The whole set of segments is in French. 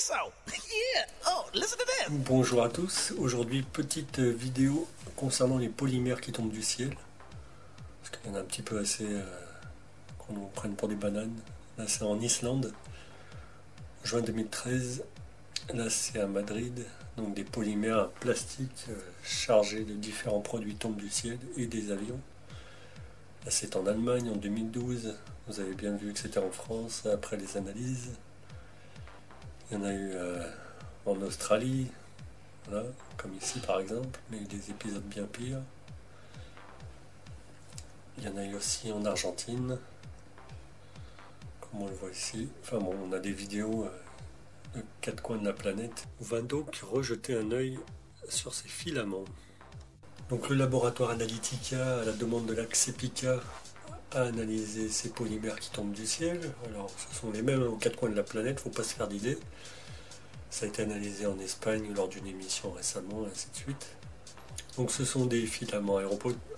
so. Yeah. Oh, listen to this. Bonjour à tous, aujourd'hui petite vidéo concernant les polymères qui tombent du ciel. Parce qu'il y en a un petit peu assez qu'on nous prenne pour des bananes. Là c'est en Islande, juin 2013. Là c'est à Madrid, donc des polymères plastiques chargés de différents produits tombent du ciel et des avions. Là c'est en Allemagne en 2012, vous avez bien vu que c'était en France après les analyses. Il y en a eu en Australie, voilà, comme ici par exemple, mais il y a eu des épisodes bien pires. Il y en a eu aussi en Argentine, comme on le voit ici. Enfin bon, on a des vidéos de quatre coins de la planète. On va donc rejeter un œil sur ces filaments. Donc le laboratoire Analytica, à la demande de l'Axepica, a analysé ces polymères qui tombent du ciel. Alors ce sont les mêmes aux quatre coins de la planète, faut pas se faire d'idée. Ça a été analysé en Espagne lors d'une émission récemment, et ainsi de suite. Donc ce sont des filaments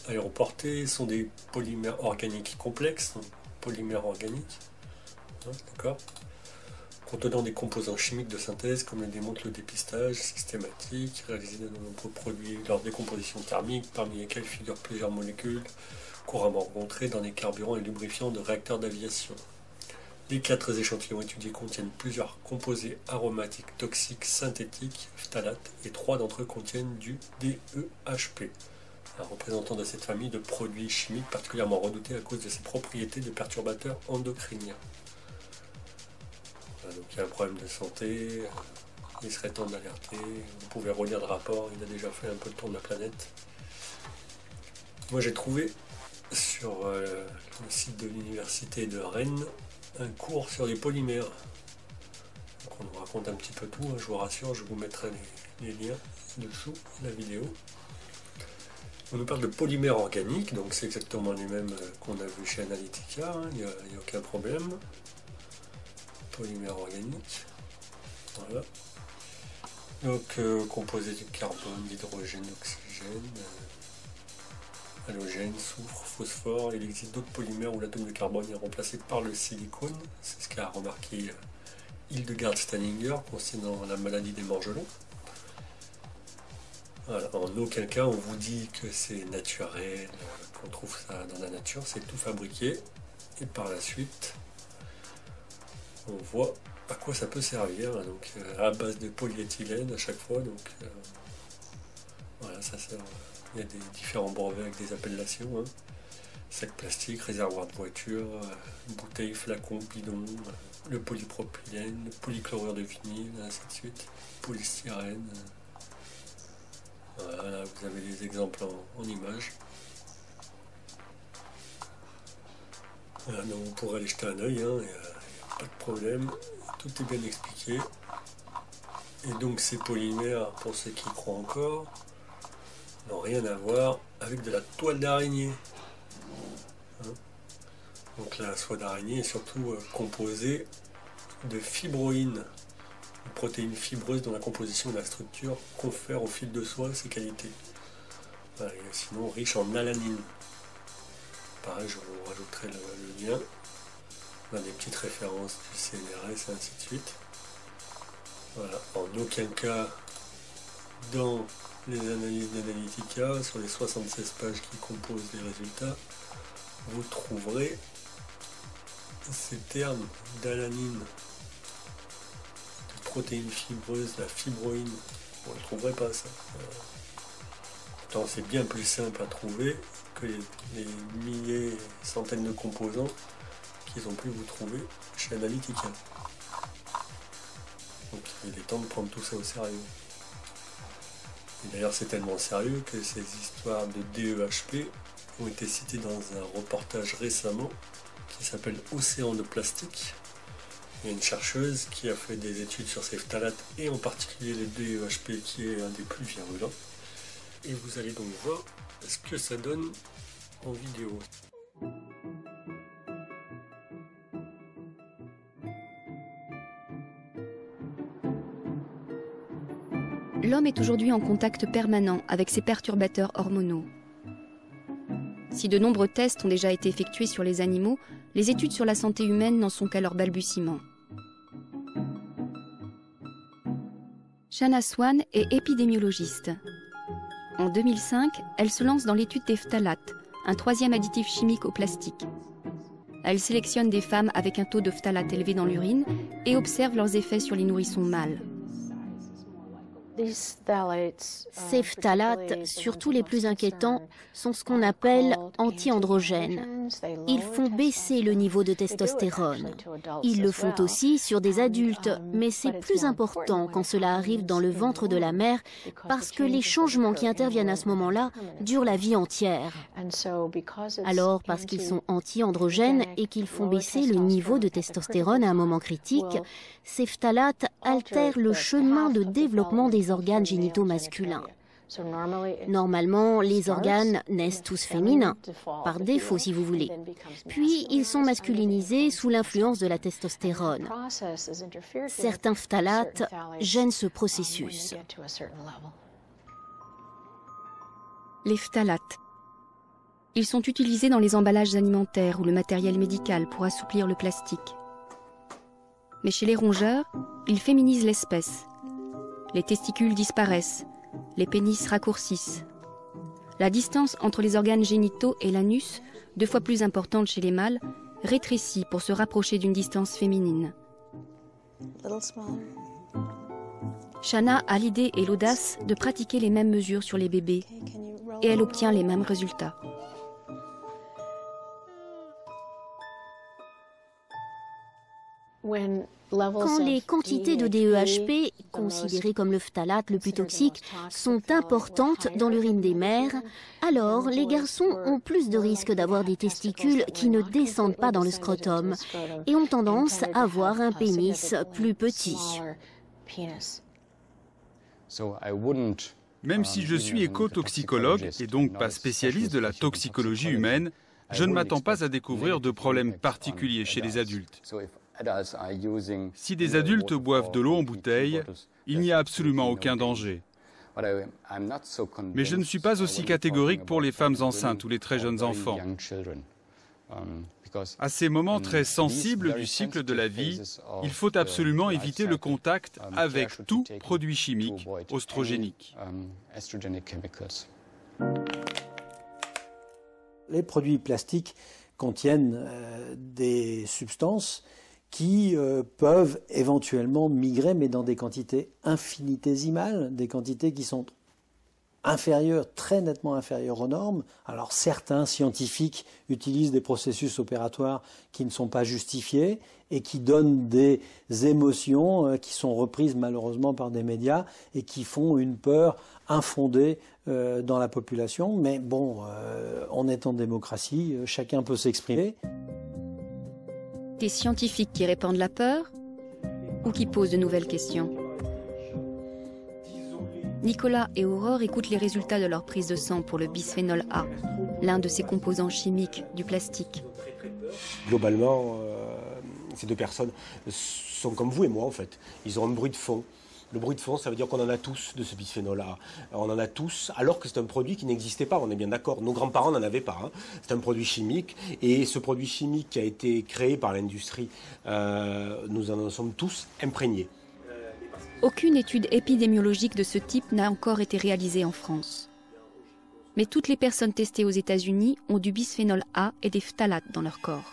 aéroportés, ce sont des polymères organiques complexes, polymères organiques, d'accord, contenant des composants chimiques de synthèse, comme le démontre le dépistage systématique, réalisé de nombreux produits lors des décomposition thermique, parmi lesquels figurent plusieurs molécules couramment rencontrées dans les carburants et lubrifiants de réacteurs d'aviation. Les 4 échantillons étudiés contiennent plusieurs composés aromatiques toxiques synthétiques, phtalates, et 3 d'entre eux contiennent du DEHP, un représentant de cette famille de produits chimiques particulièrement redoutés à cause de ses propriétés de perturbateurs endocriniens. Voilà, donc il y a un problème de santé, il serait temps d'alerter, vous pouvez relire le rapport, il a déjà fait un peu le tour de la planète. Moi j'ai trouvé sur le site de l'université de Rennes un cours sur les polymères. Donc on nous raconte un petit peu tout, je vous rassure, je vous mettrai les liens dessous la vidéo. On nous parle de polymères organiques, donc c'est exactement les mêmes qu'on a vu chez Analytica, il n'y a aucun problème. Polymères organiques, voilà. Donc composés de carbone, d'hydrogène, d'oxygène, halogène, soufre, phosphore. Il existe d'autres polymères où l'atome de carbone est remplacé par le silicone. C'est ce qu'a remarqué Hildegard Steininger concernant la maladie des morgelons. Voilà. En aucun cas on vous dit que c'est naturel, qu'on trouve ça dans la nature, c'est tout fabriqué. Et par la suite, on voit à quoi ça peut servir. Donc à base de polyéthylène à chaque fois. Donc voilà, ça sert. Il y a des différents brevets avec des appellations, sac plastique, réservoir de voiture, bouteille, flacon, bidon, le polypropylène, le polychlorure de vinyle, ainsi de suite, polystyrène. Voilà, vous avez des exemples en images. Voilà, donc vous pourrez aller jeter un œil, il n'y a pas de problème, tout est bien expliqué. Et donc ces polymères, pour ceux qui croient encore, n'ont rien à voir avec de la toile d'araignée. Donc la soie d'araignée est surtout composée de fibroïne, une protéine fibreuse dont la composition et la structure confèrent au fil de soie ses qualités. Voilà, et sinon riche en alanine. Pareil, je vous rajouterai le lien. On a des petites références du CNRS et ainsi de suite. Voilà, en aucun cas dans les analyses d'Analytica, sur les 76 pages qui composent les résultats, vous trouverez ces termes d'alanine, de protéines fibreuses, la fibroïne. Vous ne trouverez pas ça. Pourtant, c'est bien plus simple à trouver que les milliers, centaines de composants qu'ils ont pu vous trouver chez Analytica. Donc il est temps de prendre tout ça au sérieux. Et d'ailleurs c'est tellement sérieux que ces histoires de DEHP ont été citées dans un reportage récemment qui s'appelle Océan de plastique. Il y a une chercheuse qui a fait des études sur ces phtalates et en particulier le DEHP qui est un des plus virulents. Et vous allez donc voir ce que ça donne en vidéo. L'homme est aujourd'hui en contact permanent avec ces perturbateurs hormonaux. Si de nombreux tests ont déjà été effectués sur les animaux, les études sur la santé humaine n'en sont qu'à leur balbutiement. Shanna Swan est épidémiologiste. En 2005, elle se lance dans l'étude des phtalates, un troisième additif chimique au plastique. Elle sélectionne des femmes avec un taux de phtalates élevé dans l'urine et observe leurs effets sur les nourrissons mâles. Ces phtalates, surtout les plus inquiétants, sont ce qu'on appelle anti-androgènes. Ils font baisser le niveau de testostérone. Ils le font aussi sur des adultes, mais c'est plus important quand cela arrive dans le ventre de la mère parce que les changements qui interviennent à ce moment-là durent la vie entière. Alors, parce qu'ils sont anti-androgènes et qu'ils font baisser le niveau de testostérone à un moment critique, ces phtalates altèrent le chemin de développement des organes génitaux masculins. Normalement, les organes naissent tous féminins, par défaut si vous voulez. Puis, ils sont masculinisés sous l'influence de la testostérone. Certains phtalates gênent ce processus. Les phtalates. Ils sont utilisés dans les emballages alimentaires ou le matériel médical pour assouplir le plastique. Mais chez les rongeurs, ils féminisent l'espèce. Les testicules disparaissent, les pénis raccourcissent. La distance entre les organes génitaux et l'anus, 2 fois plus importante chez les mâles, rétrécit pour se rapprocher d'une distance féminine. Shanna a l'idée et l'audace de pratiquer les mêmes mesures sur les bébés, et elle obtient les mêmes résultats. Quand les quantités de DEHP, considérées comme le phtalate le plus toxique, sont importantes dans l'urine des mères, alors les garçons ont plus de risques d'avoir des testicules qui ne descendent pas dans le scrotum et ont tendance à avoir un pénis plus petit. Même si je suis éco-toxicologue et donc pas spécialiste de la toxicologie humaine, je ne m'attends pas à découvrir de problèmes particuliers chez les adultes. Si des adultes boivent de l'eau en bouteille, il n'y a absolument aucun danger. Mais je ne suis pas aussi catégorique pour les femmes enceintes ou les très jeunes enfants. À ces moments très sensibles du cycle de la vie, il faut absolument éviter le contact avec tout produit chimique oestrogénique. Les produits plastiques contiennent des substances qui peuvent éventuellement migrer, mais dans des quantités infinitésimales, des quantités qui sont inférieures, très nettement inférieures aux normes. Alors certains scientifiques utilisent des processus opératoires qui ne sont pas justifiés et qui donnent des émotions qui sont reprises malheureusement par des médias et qui font une peur infondée dans la population. Mais bon, on est en démocratie, chacun peut s'exprimer. Des scientifiques qui répandent la peur ou qui posent de nouvelles questions. Nicolas et Aurore écoutent les résultats de leur prise de sang pour le bisphénol A, l'un de ces composants chimiques du plastique. Globalement, ces 2 personnes sont comme vous et moi en fait. Ils ont un bruit de fond. Le bruit de fond, ça veut dire qu'on en a tous de ce bisphénol A. On en a tous, alors que c'est un produit qui n'existait pas, on est bien d'accord. Nos grands-parents n'en avaient pas. C'est un produit chimique. Et ce produit chimique qui a été créé par l'industrie, nous en sommes tous imprégnés. Aucune étude épidémiologique de ce type n'a encore été réalisée en France. Mais toutes les personnes testées aux États-Unis ont du bisphénol A et des phtalates dans leur corps.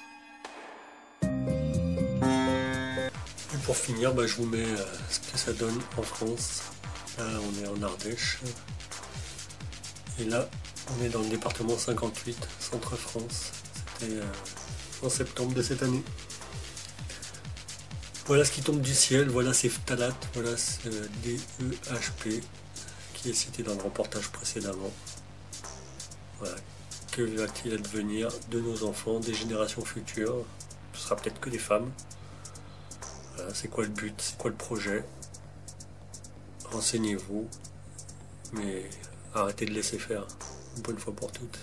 Et pour finir, je vous mets ce que ça donne en France. Là, on est en Ardèche. Et là, on est dans le département 58, Centre-France. C'était en septembre de cette année. Voilà ce qui tombe du ciel, voilà ces phtalates, voilà ce DEHP qui est cité dans le reportage précédemment. Voilà. Que va-t-il advenir de nos enfants, des générations futures? Ce sera peut-être que des femmes. Voilà, c'est quoi le but, c'est quoi le projet? Renseignez-vous, mais arrêtez de laisser faire, une bonne fois pour toutes.